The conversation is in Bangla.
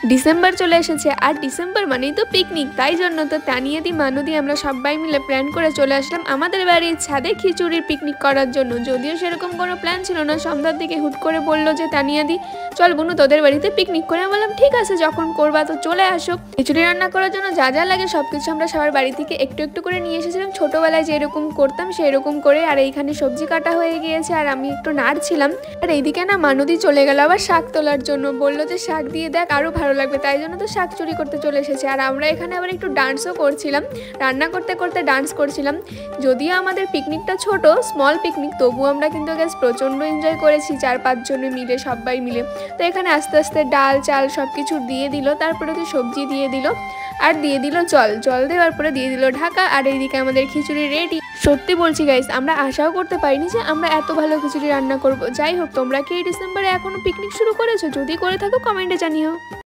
ডিসেম্বর চলে এসেছে আর ডিসেম্বর মানেই তো পিকনিক, তাই জন্য তো তানিয়াদি মানুদি আমরা সবাই মিলে প্ল্যান করে চলে আসলাম আমাদের বাড়ির ছাদে খিচুড়ির পিকনিক করার জন্য। যদিও সেরকম কোনো প্ল্যান ছিল না, সন্ধ্যার দিকে হুট করে বললো যে তানিয়াদি চল বুনু তোদের বাড়িতে পিকনিক করে। বললাম ঠিক আছে, যখন করবা তো চলে আসো। খিচুড়ি রান্না করার জন্য যা যা লাগে সবকিছু আমরা সবার বাড়ি থেকে একটু একটু করে নিয়ে এসেছিলাম, ছোটবেলায় যেরকম করতাম সেরকম করে। আর এইখানে সবজি কাটা হয়ে গিয়েছে আর আমি একটু নাড়ছিলাম। আর এইদিকে না মানুদি চলে গেল আবার শাক তোলার জন্য, বললো যে শাক দিয়ে দেখ আরো ভালো লাগবে, তাই জন্য তো শাক চুরি করতে চলে এসেছে। আর আমরা এখানে আবার একটু ডান্সও করছিলাম, রান্না করতে করতে ডান্স করছিলাম। যদিও আমাদের পিকনিকটা ছোট স্মল পিকনিক, তবুও আমরা কিন্তু গ্যাস প্রচণ্ড এনজয় করেছি 4-5 জনে মিলে সবাই মিলে। তো এখানে আস্তে আস্তে ডাল চাল সব কিছু দিয়ে দিল, তারপরে তো সবজি দিয়ে দিল আর দিয়ে দিল জল দেওয়ার পরে দিয়ে দিল ঢাকা। আর এইদিকে আমাদের খিচুড়ি রেডি। সত্যি বলছি গাইস, আমরা আশাও করতে পারিনি যে আমরা এত ভালো খিচুড়ি রান্না করব। যাই হোক, তোমরা কি এই ডিসেম্বরে এখনো পিকনিক শুরু করেছো? যদি করে থাকো কমেন্টে জানিও।